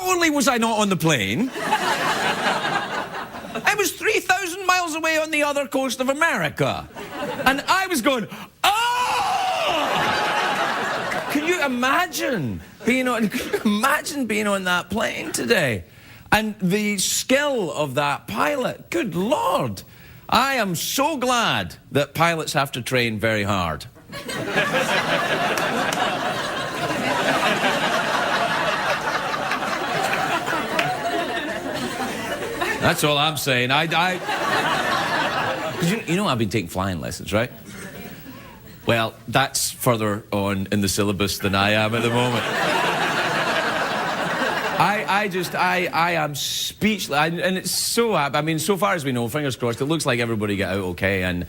only was I not on the plane, I was 3,000 miles away on the other coast of America. And I was going, oh! Can you imagine being on that plane today? And the skill of that pilot, good Lord. I am so glad that pilots have to train very hard. That's all I'm saying. You know I've been taking flying lessons, right? Well, that's further on in the syllabus than I am at the moment. I am speechless. And it's so, I mean, so far as we know, fingers crossed, it looks like everybody got out okay, and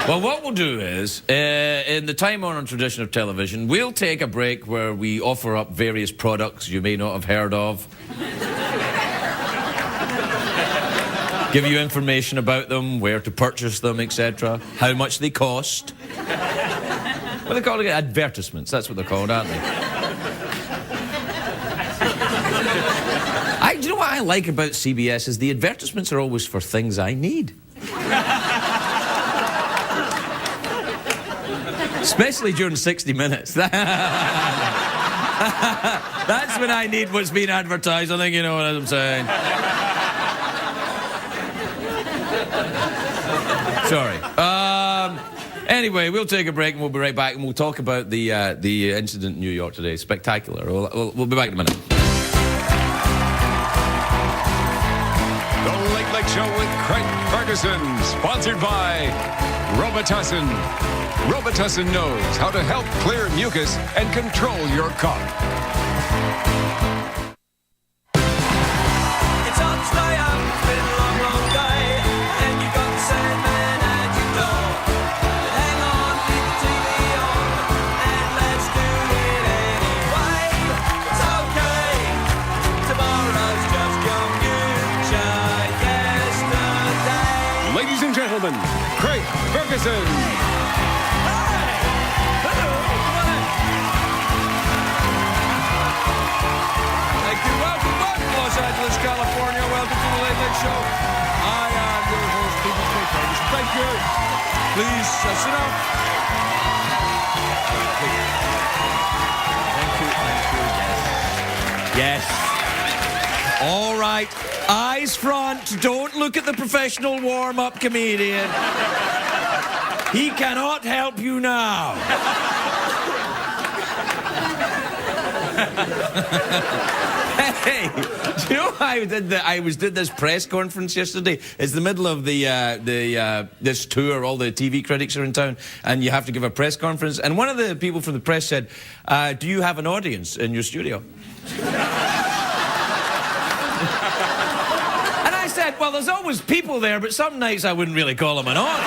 Well, what we'll do is, in the time-honored tradition of television, we'll take a break where we offer up various products you may not have heard of. Give you information about them, where to purchase them, etc., how much they cost. What are they called? Advertisements, that's what they're called, aren't they? Do you know what I like about CBS is the advertisements are always for things I need. Especially during 60 Minutes. That's when I need what's being advertised. I think you know what I'm saying. Sorry. Anyway, we'll take a break and we'll be right back and we'll talk about the incident in New York today. Spectacular. We'll be back in a minute. The Late Late Show with Craig Ferguson, sponsored by Robitussin. Robitussin knows how to help clear mucus and control your cough. It's hard to stay up, it's been a long, long day, and you've got the same man at your door. But hang on, leave the TV on, and let's do it anyway. It's okay, tomorrow's just young future yesterday. Ladies and gentlemen, Craig Ferguson. Los Angeles, California. Welcome to the Late Late Show. I am your host, Craig Ferguson. Thank you. Please sit down. Thank you. Yes. All right. Eyes front. Don't look at the professional warm-up comedian. He cannot help you now. Hey, do you know I did this press conference yesterday? It's the middle of this tour. All the TV critics are in town, and you have to give a press conference. And one of the people from the press said, "Do you have an audience in your studio?" And I said, "Well, there's always people there, but some nights I wouldn't really call them an audience."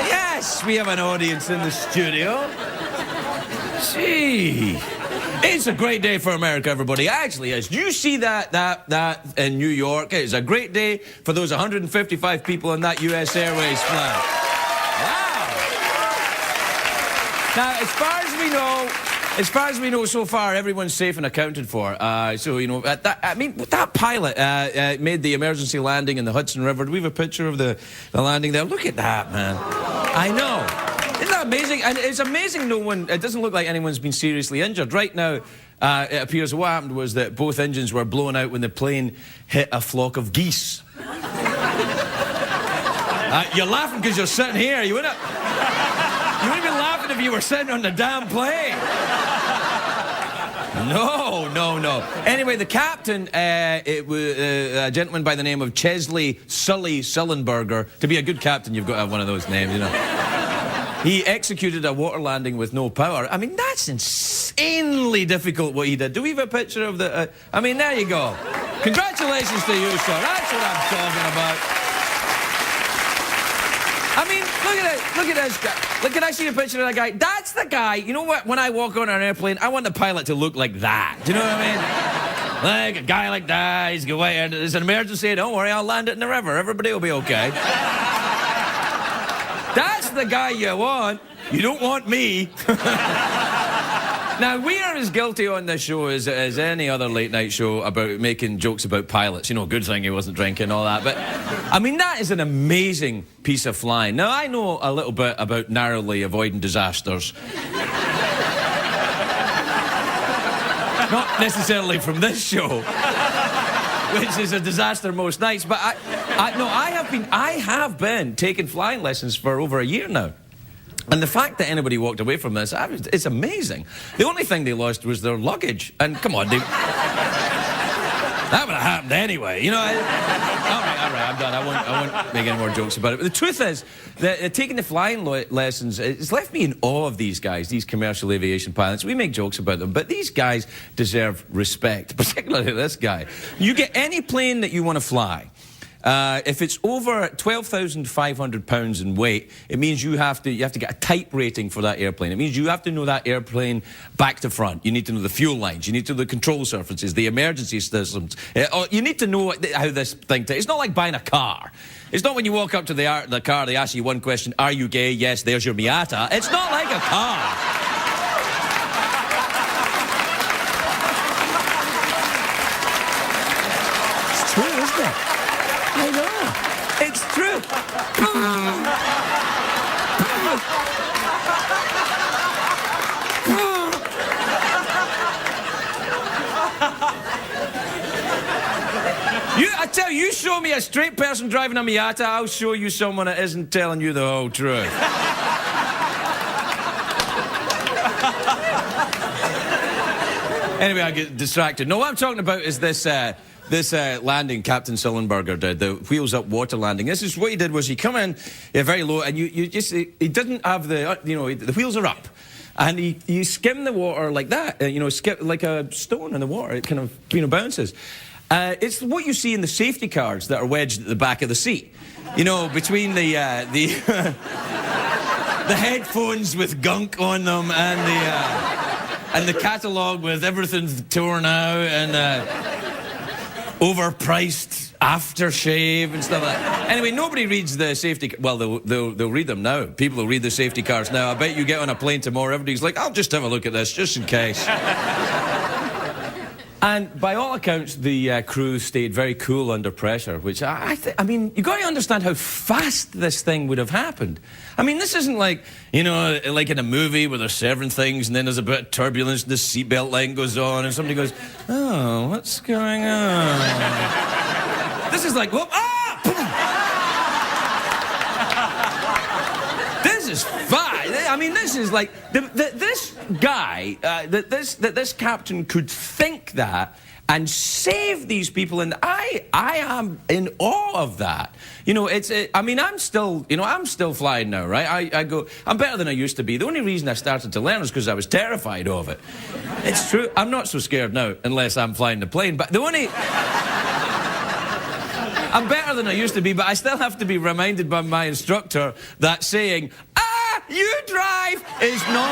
Yes, we have an audience in the studio. Gee. It's a great day for America, everybody. Actually, as you see that in New York, it's a great day for those 155 people on that U.S. Airways flight. Wow. Now, as far as we know so far, everyone's safe and accounted for. So, you know, that pilot made the emergency landing in the Hudson River. Do we have a picture of the landing there? Look at that, man. I know. Isn't that amazing? And it's amazing it doesn't look like anyone's been seriously injured. Right now, it appears what happened was that both engines were blown out when the plane hit a flock of geese. You're laughing because you're sitting here. You wouldn't be laughing if you were sitting on the damn plane. No. Anyway, the captain, it was a gentleman by the name of Chesley Sully Sullenberger. To be a good captain, you've got to have one of those names, you know. He executed a water landing with no power. I mean, that's insanely difficult what he did. Do we have a picture of the... I mean, there you go. Congratulations to you, sir. That's what I'm talking about. I mean, look at this guy. Look, can I see a picture of that guy? That's the guy. You know what? When I walk on an airplane, I want the pilot to look like that. Do you know what I mean? Like a guy like that, he's going, wait, there's an emergency, don't worry, I'll land it in the river. Everybody will be okay. That's the guy you want. You don't want me. Now, we are as guilty on this show as any other late-night show about making jokes about pilots. You know, good thing he wasn't drinking, all that. But, I mean, that is an amazing piece of flying. Now, I know a little bit about narrowly avoiding disasters. Not necessarily from this show, which is a disaster most nights, but I have been taking flying lessons for over a year now. And the fact that anybody walked away from this, it's amazing. The only thing they lost was their luggage. And come on, that would have happened anyway. You know, all right, I'm done. I won't make any more jokes about it. But the truth is that taking the flying lessons, it's left me in awe of these guys, these commercial aviation pilots. We make jokes about them, but these guys deserve respect, particularly this guy. You get any plane that you want to fly. If it's over 12,500 pounds in weight, it means you have to get a type rating for that airplane. It means you have to know that airplane back to front. You need to know the fuel lines. You need to know the control surfaces, the emergency systems. You need to know how this thing... It's not like buying a car. It's not when you walk up to the car, they ask you one question, are you gay? Yes, there's your Miata. It's not like a car. It's true, isn't it? I know. It's true. I tell you, you show me a straight person driving a Miata, I'll show you someone that isn't telling you the whole truth. Anyway, I get distracted. No, what I'm talking about is this landing Captain Sullenberger did, the wheels-up water landing. This is what he did was he come in very low, and he didn't have the, the wheels are up. And you skim the water like that, skip like a stone in the water. It kind of, bounces. It's what you see in the safety cars that are wedged at the back of the seat. Between the the headphones with gunk on them and the catalogue with everything torn out and overpriced aftershave and stuff like that. Anyway, nobody reads the safety... Well, they'll read them now. People will read the safety cars now. I bet you get on a plane tomorrow, everybody's like, I'll just have a look at this, just in case. And by all accounts, the crew stayed very cool under pressure, which I mean, you've got to understand how fast this thing would have happened. I mean, this isn't like, like in a movie where they're serving things and then there's a bit of turbulence and the seatbelt light goes on and somebody goes, oh, what's going on? This is like, whoop, This is fine. I mean, this is like this guy, this captain could think that and save these people, and I am in awe of that. I mean, I'm still flying now, right? I'm better than I used to be. The only reason I started to learn is because I was terrified of it. It's true. I'm not so scared now, unless I'm flying the plane. But I'm better than I used to be, but I still have to be reminded by my instructor that saying, you drive is not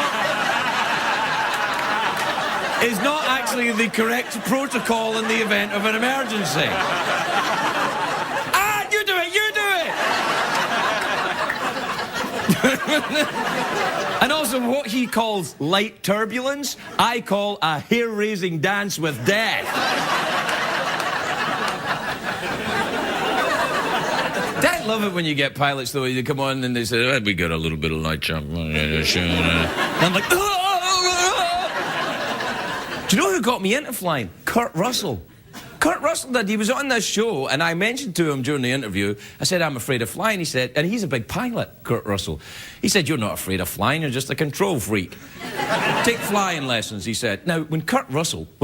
actually the correct protocol in the event of an emergency. You do it. And also what he calls light turbulence, I call a hair-raising dance with death. I love it when you get pilots, though, you come on and they say, we got a little bit of light jump. And I'm like, Do you know who got me into flying? Kurt Russell. Kurt Russell did. He was on this show, and I mentioned to him during the interview, I said, I'm afraid of flying. He said, and he's a big pilot, Kurt Russell. He said, you're not afraid of flying, you're just a control freak. Take flying lessons, he said. Now, when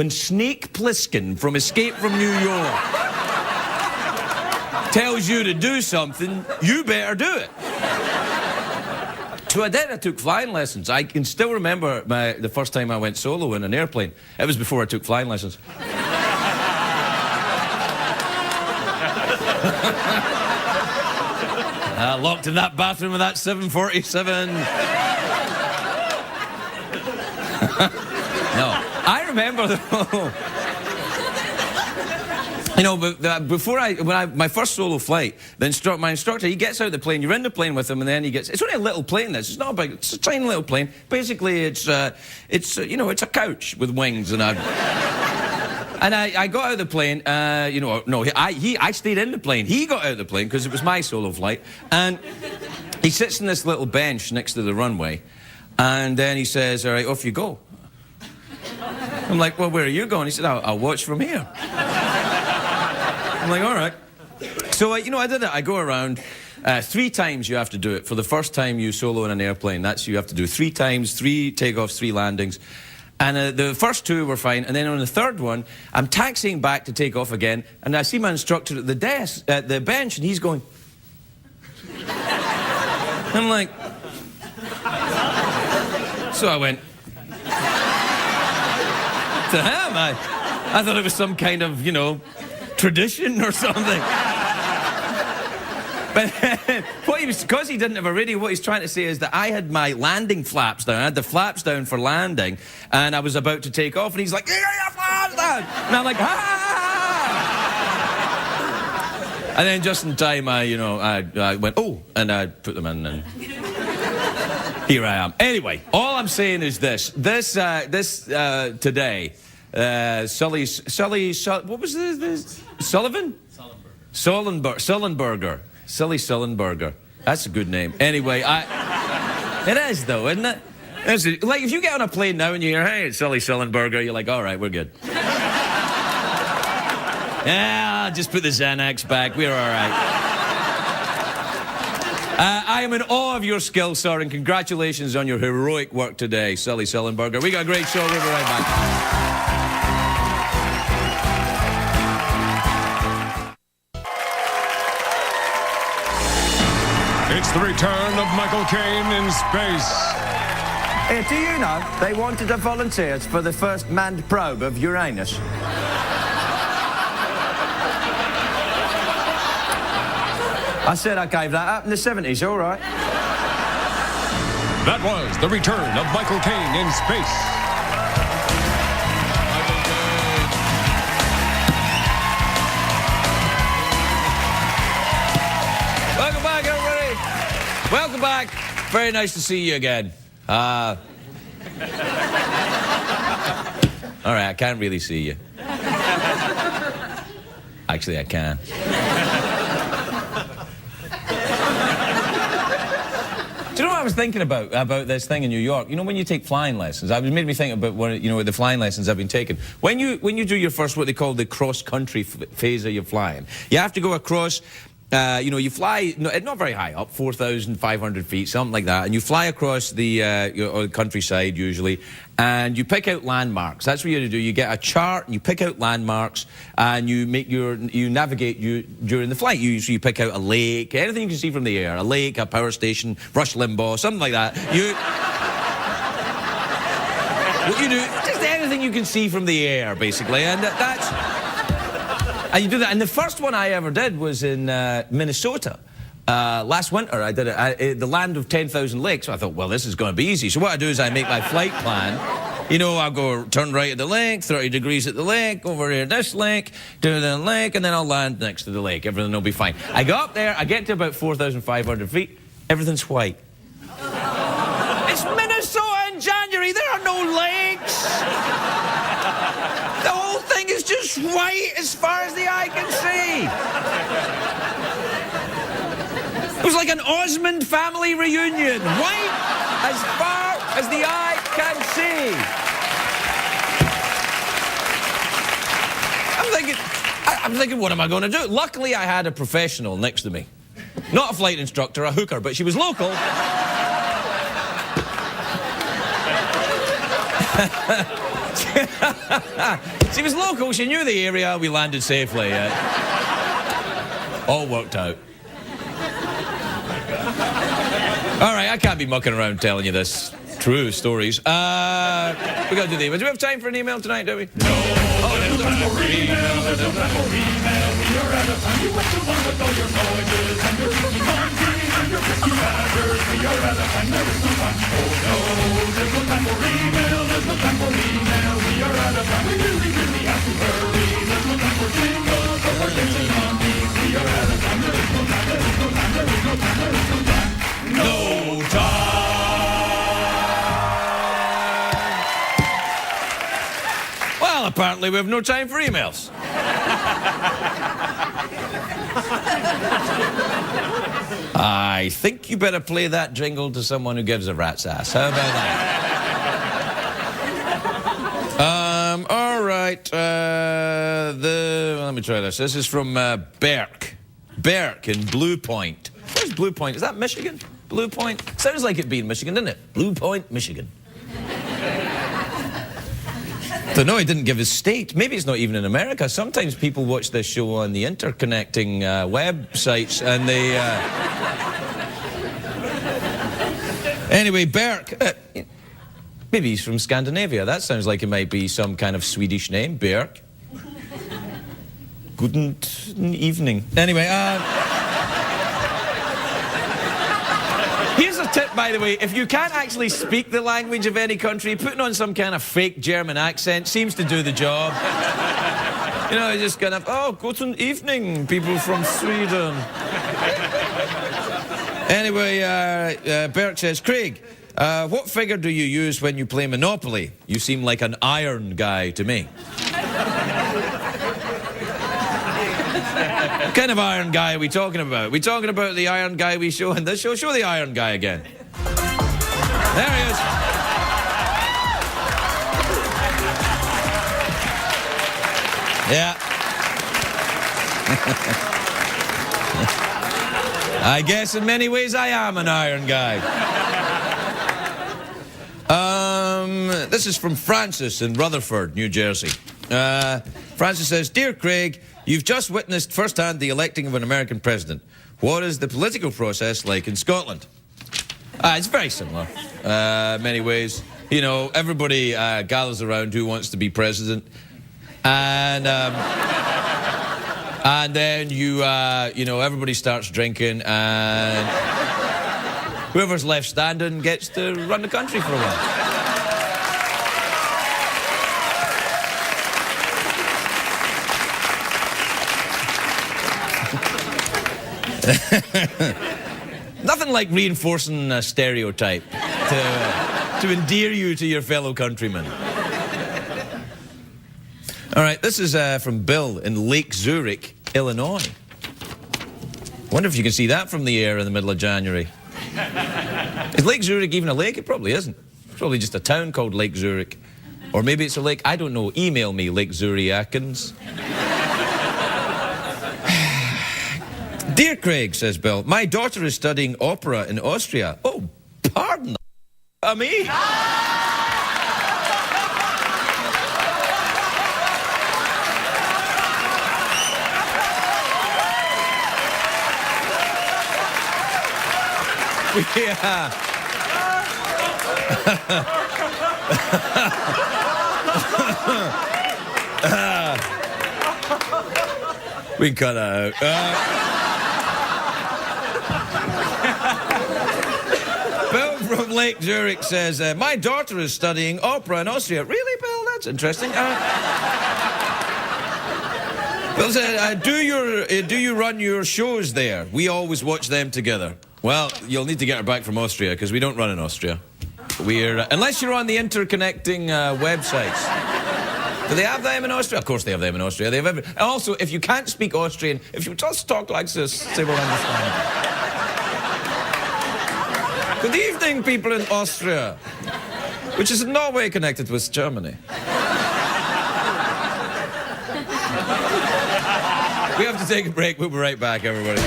Snake Plissken from Escape from New York tells you to do something, you better do it. So I did. I took flying lessons. I can still remember the first time I went solo in an airplane. It was before I took flying lessons. Locked in that bathroom with that 747. No, I remember though. You know, but before my first solo flight, my instructor, he gets out of the plane, you're in the plane with him, and then he gets, it's only a little plane, this, it's not a big, it's a tiny little plane. Basically, it's you know, it's a couch with wings, and I got out of the plane, you know, no, I stayed in the plane. He got out of the plane, because it was my solo flight, and he sits in this little bench next to the runway, and then he says, all right, off you go. I'm like, well, where are you going? He said, I'll watch from here. I'm like, all right. So, you know, I did it. I go around. 3 times you have to do it. For the first time you solo in an airplane, that's you have to do 3 times, 3 takeoffs, 3 landings. And the first 2 were fine. And then on the third one, I'm taxiing back to take off again. And I see my instructor at the desk, at the bench, and he's going. I'm like. So I went. To him, I thought it was some kind of, you know, tradition or something. But because he didn't have a radio, what he's trying to say is that I had my landing flaps down. I had the flaps down for landing, and I was about to take off, and he's like, "Get your flaps down!" And I'm like, "Ah!" And then just in time, I went, "Oh," and I put them in, and here I am. Anyway, all I'm saying is this today. Sully, what was this? Sullivan? Sullenberger. Sully Sullenberger. That's a good name. Anyway, it is though, isn't it? Like if you get on a plane now and you hear, hey, it's Sully Sullenberger, you're like, all right, we're good. Yeah, I'll just put the Xanax back. We're all right. I am in awe of your skill, sir, and congratulations on your heroic work today, Sully Sullenberger. We got a great show. We'll be right back. It's the return of Michael Caine in space. Do you know, they wanted the volunteers for the first manned probe of Uranus. I said I gave that up in the 70s, all right. That was the return of Michael Caine in space. Welcome back, everybody. Welcome back. Very nice to see you again. All right, I can't really see you. Actually, I can. Do you know what I was thinking about this thing in New York? You know, when you take flying lessons, it made me think about the flying lessons I've been taking. When you do your first, what they call the cross-country phase of your flying, you have to go across. You fly not very high up, 4,500 feet, something like that, and you fly across the countryside usually, and you pick out landmarks. That's what you have to do. You get a chart, and you pick out landmarks, and you navigate during the flight. You pick out a lake, anything you can see from the air, a lake, a power station, Rush Limbaugh, something like that. What you do, just anything you can see from the air, basically, and that's. And you do that. And the first one I ever did was in Minnesota. Last winter, I did it. The land of 10,000 lakes. So I thought, well, this is going to be easy. So what I do is I make my flight plan. You know, I'll go turn right at the lake, 30 degrees at the lake, over here this lake, do the lake, and then I'll land next to the lake. Everything will be fine. I go up there, I get to about 4,500 feet. Everything's white. It's Minnesota in January. There are no lakes. The whole thing is just white as far as the eye can see. It was like an Osmond family reunion. White as far as the eye can see. I'm thinking, what am I going to do? Luckily, I had a professional next to me. Not a flight instructor, a hooker, but she was local. She was local, she knew the area, we landed safely. All worked out. All right, I can't be mucking around telling you this. True stories. We got to do the email. Do we have time for an email tonight, do we? No. Oh, there's no time for email. There's no time for email. We are out of time. You went to one with all your noises and your country and your whiskey badgers. We are out of time. There is no time. Oh, no. There's no time for email. There's no time for email. We are out of time. We really, really have to hurry. There's no time for jingles. eternity. No time. Well, apparently we have no time for emails. I think you better play that jingle to someone who gives a rat's ass. How about that? All right. Let me try this. This is from Berk. Berk in Blue Point. Where's Blue Point? Is that Michigan? Blue Point? Sounds like it'd be in Michigan, doesn't it? Blue Point, Michigan. So no, he didn't give his state. Maybe it's not even in America. Sometimes people watch this show on the interconnecting websites and they... Anyway, Berk... maybe he's from Scandinavia. That sounds like it might be some kind of Swedish name. Berk. Guten evening. Anyway, here's a tip, by the way. If you can't actually speak the language of any country, putting on some kind of fake German accent seems to do the job. You know, just kind of, oh, guten evening, people from Sweden. Anyway, Bert says, Craig, what figure do you use when you play Monopoly? You seem like an iron guy to me. What kind of iron guy are we talking about? Are we talking about the iron guy we show in this show? Show the iron guy again. There he is. Yeah. I guess in many ways I am an iron guy. This is from Francis in Rutherford, New Jersey. Francis says, Dear Craig, you've just witnessed firsthand the electing of an American president. What is the political process like in Scotland? It's very similar, many ways. You know, everybody gathers around who wants to be president. And then you know, everybody starts drinking and whoever's left standing gets to run the country for a while. Nothing like reinforcing a stereotype to endear you to your fellow countrymen. All right, this is from Bill in Lake Zurich, Illinois. Wonder if you can see that from the air in the middle of January. Is Lake Zurich even a lake? It probably isn't. It's probably just a town called Lake Zurich. Or maybe it's a lake. I don't know. Email me, Lake Zurichans. Dear Craig, says Bill, my daughter is studying opera in Austria. Oh, pardon me. Yeah. We can cut that out. Bill from Lake Zurich says, my daughter is studying opera in Austria. Really, Bill? That's interesting. Bill said, do you run your shows there? We always watch them together. Well, you'll need to get her back from Austria, because we don't run in Austria. We're unless you're on the interconnecting websites. Do they have them in Austria? Of course they have them in Austria. They have and also, if you can't speak Austrian, if you just talk like this, they will understand. Good evening, people in Austria, which is in no way connected with Germany. We have to take a break. We'll be right back, everybody.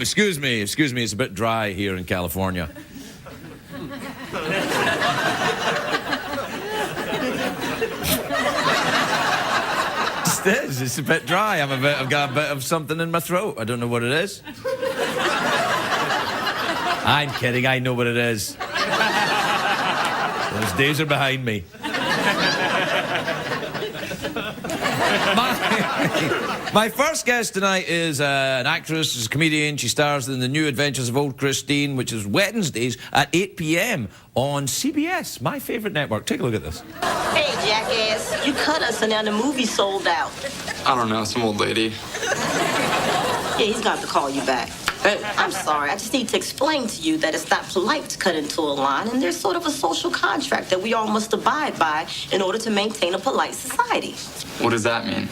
Excuse me, it's a bit dry here in California. It's a bit dry. I've got a bit of something in my throat. I don't know what it is. I'm kidding, I know what it is. Those days are behind me. My first guest tonight is an actress, she's a comedian. She stars in The New Adventures of Old Christine, which is Wednesdays at 8 p.m. on CBS, my favourite network. Take a look at this. Hey, jackass, you cut us and now the movie sold out. I don't know, some old lady. Yeah, he's got to call you back. I'm sorry, I just need to explain to you that it's not polite to cut into a line, and there's sort of a social contract that we all must abide by in order to maintain a polite society. What does that mean?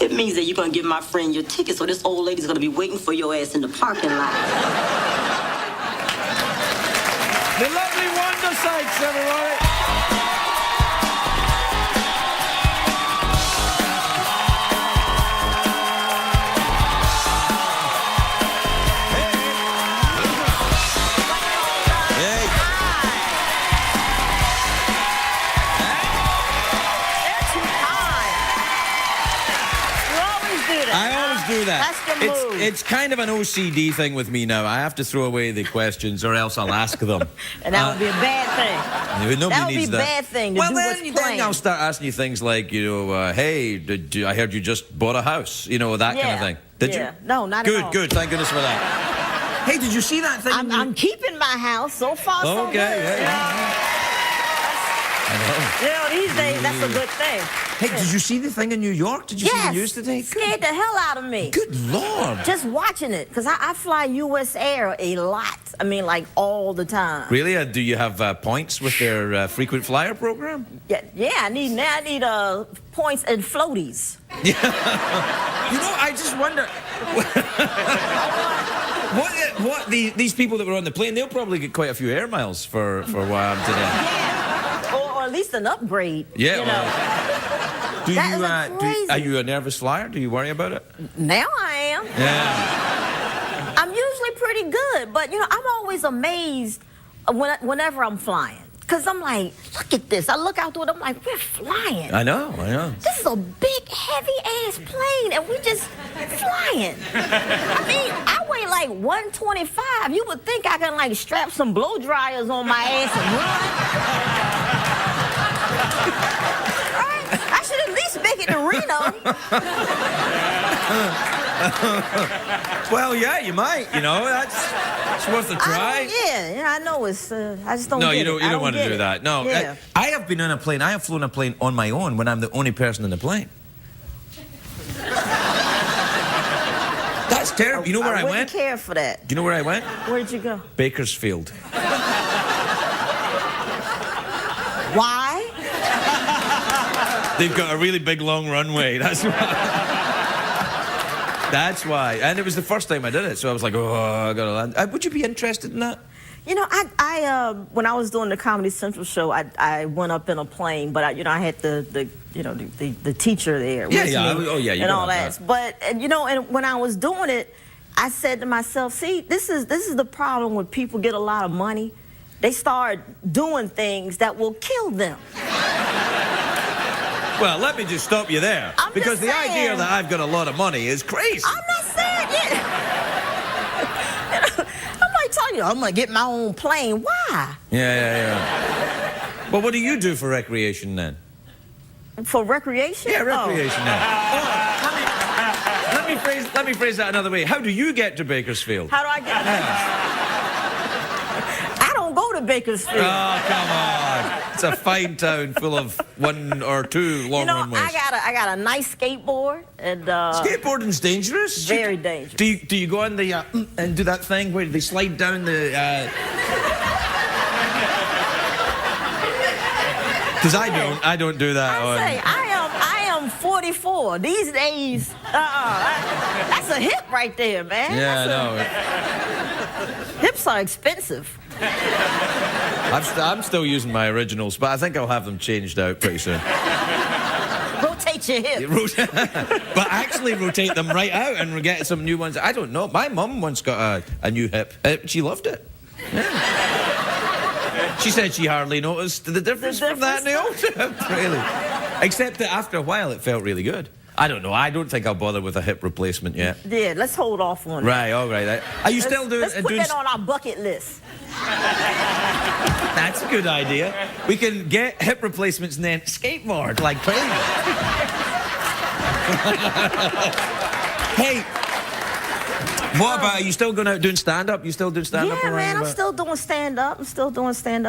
It means that you're going to give my friend your ticket, so this old lady's going to be waiting for your ass in the parking lot. The lovely Wanda Sykes, everybody. Do that. That's the move. It's kind of an OCD thing with me now. I have to throw away the questions or else I'll ask them. And that would be a bad thing. Nobody That would needs be a bad thing to well, do then, what's then planned. I'll start asking you things like, hey, I heard you just bought a house. You know, that kind of thing. Did you? No, not at all. Good. Thank goodness for that. Hey, did you see that thing? I'm keeping my house. So far, so good. Yeah. I know. These days, that's a good thing. Hey, did you see the thing in New York? Did you see the news today? Scared the hell out of me. Good Lord. Just watching it, because I fly U.S. Air a lot. I mean, like, all the time. Really? Do you have points with their frequent flyer program? Yeah, I need points and floaties. Yeah. I just wonder... what these people that were on the plane, they'll probably get quite a few air miles for why I'm today. Yeah. Or at least an upgrade. Yeah. You know. Are you a nervous flyer? Do you worry about it? Now I am. Yeah. I'm usually pretty good, but I'm always amazed whenever I'm flying. Because I'm like, look at this. I look out the window, I'm like, we're flying. I know. This is a big, heavy-ass plane, and we just flying. I mean, I weigh like 125. You would think I can, like, strap some blow dryers on my ass and run. Right? I should at least make it to Reno. Well, yeah, you might. That's worth a try. I know it's. I just don't. No, get you don't want to do that. No, Yeah. I have been on a plane. I have flown a plane on my own when I'm the only person in the plane. That's terrible. You know where I went? I wouldn't care for that. Do you know where I went? Where'd you go? Bakersfield. Why? They've got a really big, long runway. That's why. That's why. And it was the first time I did it, so I was like, oh, I gotta land. Would you be interested in that? I when I was doing the Comedy Central show, I went up in a plane, but I had the teacher there with me and all that. But and when I was doing it, I said to myself, see, this is the problem when people get a lot of money. They start doing things that will kill them. Well, let me just stop you there. Because the idea that I've got a lot of money is crazy. I'm not saying it. I'm like telling you, I'm going to get my own plane. Why? Yeah. Well, what do you do for recreation then? For recreation? Yeah, recreation then. Let me phrase that another way. How do you get to Bakersfield? How do I get there? I don't go to Bakersfield. Oh, come on. It's a fine town full of one or two long runways. I got a nice skateboard and skateboarding's dangerous. Very dangerous. Do you go on the and do that thing where they slide down the? Because I don't do that. I am 44 these days. That's a hip right there, man. Yeah, I know. Hips are expensive. I'm still using my originals, but I think I'll have them changed out pretty soon. Rotate your hips. But actually rotate them right out and get some new ones. I don't know. My mum once got a new hip. She loved it. Yeah. She said she hardly noticed the difference from that and the old hip, really. Except that after a while it felt really good. I don't know. I don't think I'll bother with a hip replacement yet. Yeah, let's hold off on Right, all right. Are you still doing... Let's put that on our bucket list. That's a good idea. We can get hip replacements and then skateboard like crazy. Hey, what about, are you still going out doing stand-up? You still doing stand-up? Yeah, man, I'm still doing stand-up.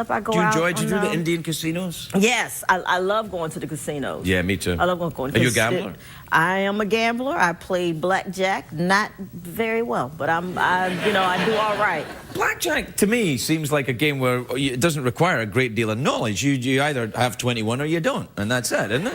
I go do you out. enjoy, do you do the Indian casinos? Yes, I love going to the casinos. Yeah, me too. I love going. Are you a gambler? I am a gambler. I play blackjack, not very well, but I do all right. Blackjack, to me, seems like a game where it doesn't require a great deal of knowledge. You either have 21 or you don't, and that's it, isn't it?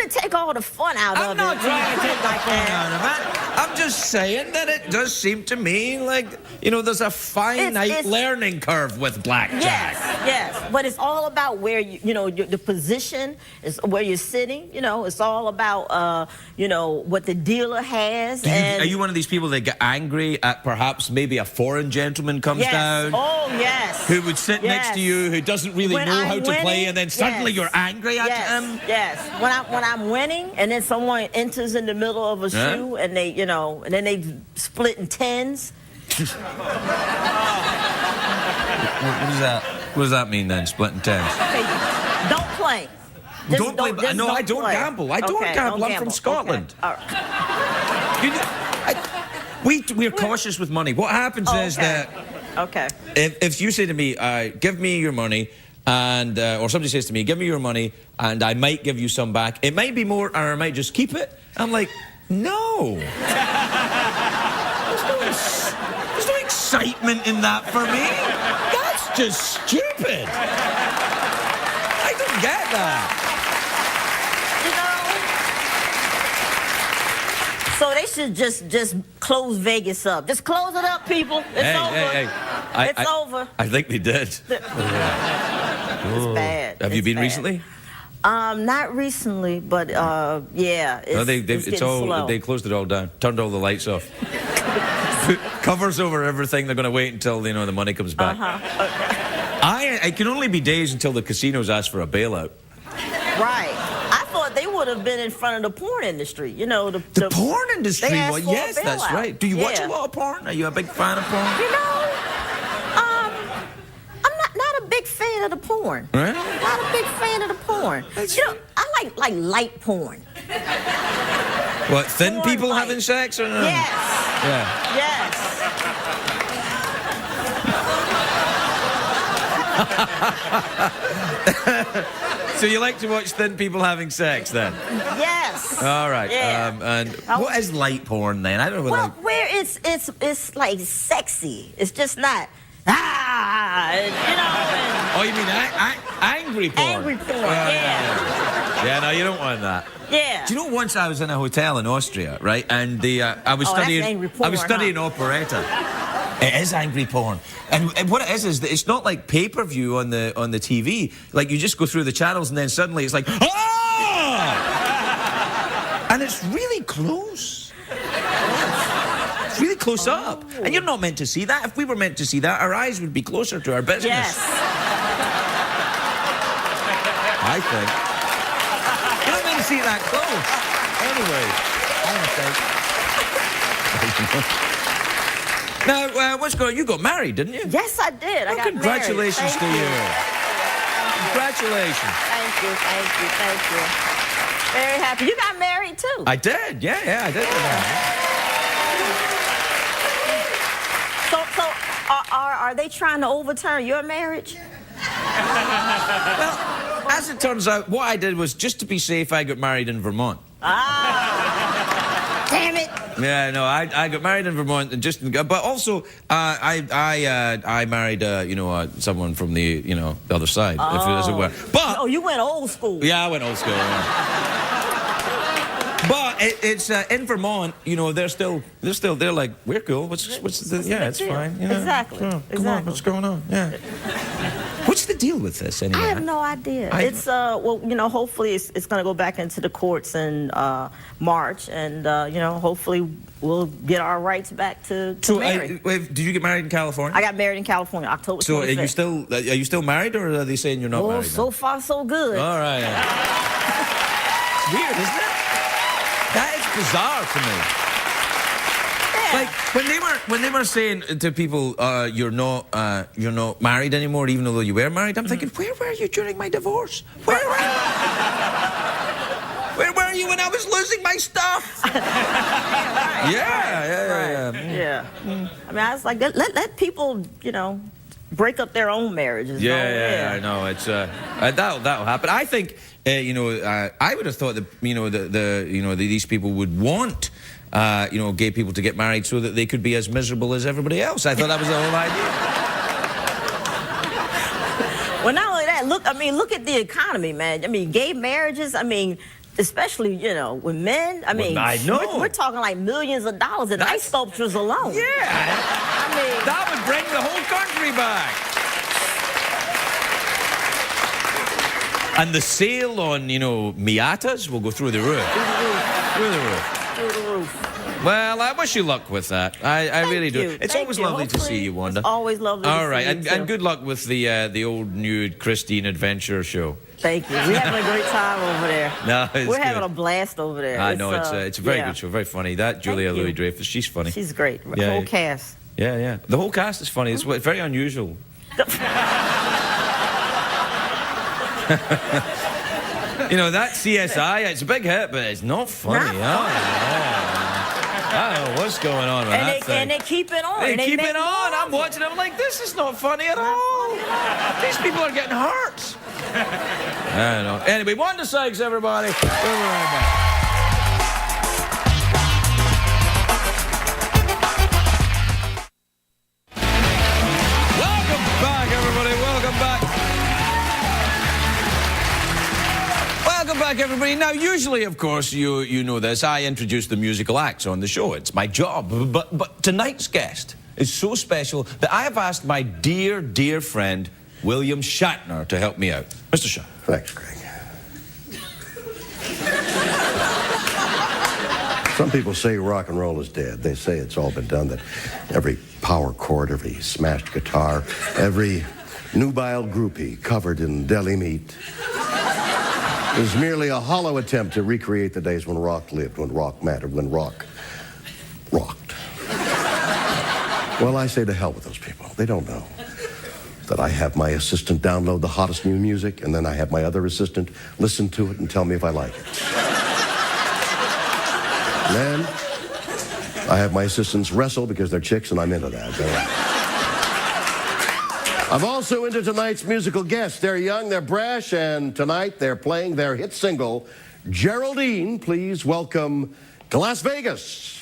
Take all the fun out of it. I'm not trying to take the fun out of it. I'm just saying that it does seem to me like, there's a finite learning curve with blackjack. Yes, but it's all about where the position is, where you're sitting. It's all about what the dealer has. Are you one of these people that get angry at perhaps maybe a foreign gentleman comes down? Oh, yes. Who would sit next to you, who doesn't really know how to play, and then suddenly you're angry at him? Yes. When I'm winning, and then someone enters in the middle of a shoe, and they, and then they split in tens. What does that mean then, split in tens? Okay, don't play. Don't play. No, I don't gamble. I don't gamble. I'm from Scotland. Okay. All right. We're cautious with money. What happens is that if you say to me, give me your money, and or somebody says to me, give me your money, and I might give you some back. It might be more, or I might just keep it. I'm like, no. There's no excitement in that for me. That's just stupid. I don't get that. So they should just close Vegas up. Just close it up, people. It's over. It's over. I think they did. It's bad. Have you been recently? Not recently, but yeah. It's slow. They closed it all down, turned all the lights off, covers over everything. They're going to wait until the money comes back. It can only be days until the casinos ask for a bailout. Right. I thought they would have been in front of the porn industry. The porn industry. Well, yes, that's right. Do you watch a lot of porn? Are you a big fan of porn? I'm not a big fan of the porn. Right? Not a big fan of the porn. I like light porn. What, thin people having sex or no? Yes. Yeah. Yes. So you like to watch thin people having sex then? Yes. All right. Yeah. And what is light porn then? I don't know. Where it's like sexy. It's just not. And, oh, you mean angry porn? Angry porn. Yeah. Yeah. No, you don't want that. Yeah. Do you know once I was in a hotel in Austria, right? And I was studying. Angry porn, I was studying operetta. It is angry porn, and what it is that it's not like pay-per-view on the TV. Like you just go through the channels and then suddenly it's like and it's really close. It's really close up, and you're not meant to see that. If we were meant to see that, our eyes would be closer to our business. Yes. I think. You're not meant to see that close. Anyway, I don't think. Now, what's going on? You got married, didn't you? Yes, I did. I got congratulations to you. Congratulations. Thank you. Very happy. You got married, too. I did. Yeah, I did. So are they trying to overturn your marriage? Well, as it turns out, what I did was, just to be safe, I got married in Vermont. Damn it. Yeah, no, I got married in Vermont, and but also I married someone from the the other side, as it were. But you went old school. Yeah, I went old school. Yeah. But it's in Vermont, they're like, we're cool. What's it's fine. Exactly. Come on, what's going on? Yeah. What's the deal with this anyway? I have no idea. It's hopefully it's going to go back into the courts in March, and hopefully we'll get our rights back to marry. Did you get married in California? I got married in California, October 25th. So are you still married, or are they saying you're not married? So far so good. All right. Yeah. It's weird, isn't it? That is bizarre to me. Like when they were saying to people, you're not married anymore, even though you were married. I'm thinking, where were you during my divorce? Where were you? Where were you when I was losing my stuff? Yeah. I mean, I was like, let people, you know, break up their own marriages. Yeah, I know. It's that'll happen. I think, you know, I would have thought that, you know, these people would want, you know, gay people to get married so that they could be as miserable as everybody else. I thought that was the whole idea. Well, not only that, look at the economy, man. I mean, gay marriages, I mean, especially, you know, with men, I mean, I know. We're talking like millions of dollars in ice sculptures alone. Yeah. I mean, That would bring the whole country back. And the sale on, you know, Miatas will go through the roof. Through the roof. Well, I wish you luck with that. I really do. It's always lovely to see you, Wanda. It's always lovely to see you. All right, and too. good luck with the old nude Christine Adventure show. Thank you. We're having a great time over there. No, we're having a blast over there. I know, it's a very good show, very funny. That Julia Louis-Dreyfus, she's funny. She's great. The whole cast. Yeah. The whole cast is funny. It's very unusual. You know, that CSI, it's a big hit, but it's not funny. I don't know what's going on with that thing. And they keep it on. They keep it on. I'm watching it. I'm like, this is not funny at all. These people are getting hurt. I don't know. Anyway, Wanda Sykes, everybody. We'll be right back. Welcome back, everybody. Welcome back. Welcome back, everybody. Now, usually, of course, you know this, I introduce the musical acts on the show. It's my job. But tonight's guest is so special that I have asked my dear, dear friend, William Shatner, to help me out. Mr. Shatner. Thanks, Greg. Some people say rock and roll is dead. They say it's all been done, that every power chord, every smashed guitar, every nubile groupie covered in deli meat is merely a hollow attempt to recreate the days when rock lived, when rock mattered, when rock rocked. Well, I say to hell with those people. They don't know that I have my assistant download the hottest new music, and then I have my other assistant listen to it and tell me if I like it. And then I have my assistants wrestle because they're chicks and I'm into that. I'm also into tonight's musical guests. They're young, they're brash, and tonight they're playing their hit single, Geraldine. Please welcome Glasvegas.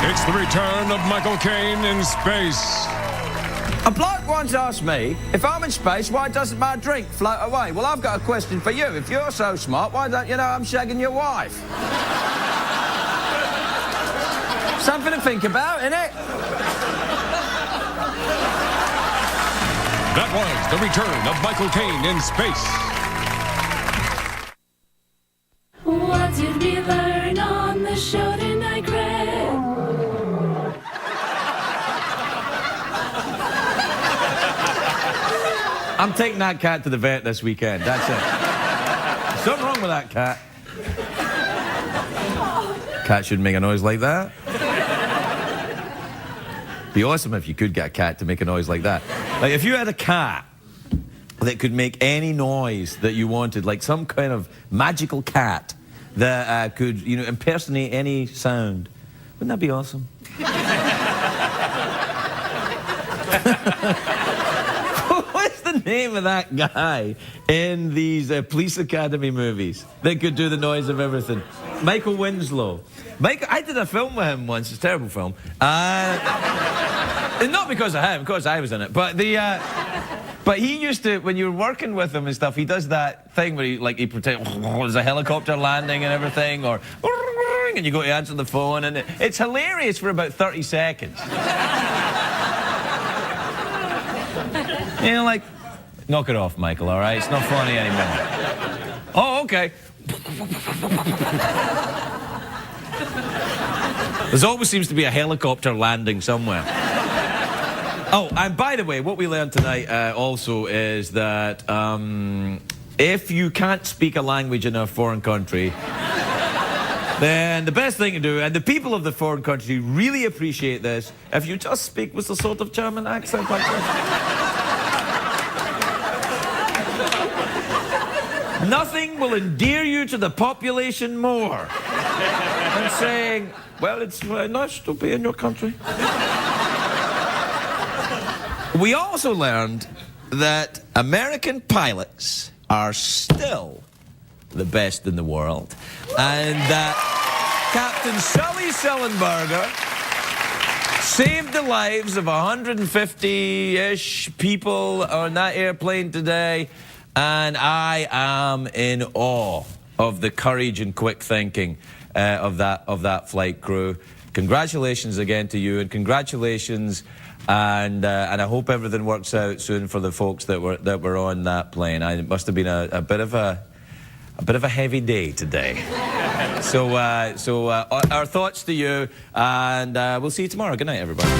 It's the return of Michael Caine in space. A bloke once asked me, if I'm in space, why doesn't my drink float away? Well, I've got a question for you. If you're so smart, why don't you know I'm shagging your wife? Something to think about, innit? That was the return of Michael Caine in space. What did we learn on the show tonight, Greg? I'm taking that cat to the vet this weekend. That's it. Something wrong with that cat. Cat shouldn't make a noise like that. Be awesome if you could get a cat to make a noise like that. Like if you had a cat that could make any noise that you wanted, like some kind of magical cat that could, you know, impersonate any sound, wouldn't that be awesome? What's the name of that guy in these police academy movies that could do the noise of everything? Michael Winslow. I did a film with him once. It's a terrible film. And not because of him, of course I was in it. But but he used to, when you were working with him and stuff, he does that thing where he pretends there's a helicopter landing and everything, or and you go to answer the phone, and it's hilarious for about 30 seconds. You know, like, knock it off, Michael, all right? It's not funny anymore. Oh, okay. There always seems to be a helicopter landing somewhere. Oh, and by the way, what we learned tonight also is that if you can't speak a language in a foreign country, then the best thing to do, and the people of the foreign country really appreciate this, if you just speak with a sort of German accent like this. Nothing will endear you to the population more than saying, well, it's nice to be in your country. We also learned that American pilots are still the best in the world, and that Captain Sully Sullenberger saved the lives of 150-ish people on that airplane today, and I am in awe of the courage and quick thinking of that flight crew. Congratulations again to you, and congratulations, and I hope everything works out soon for the folks that were on that plane. It must have been a bit of a heavy day today. So our thoughts to you, and we'll see you tomorrow. Good night, everybody.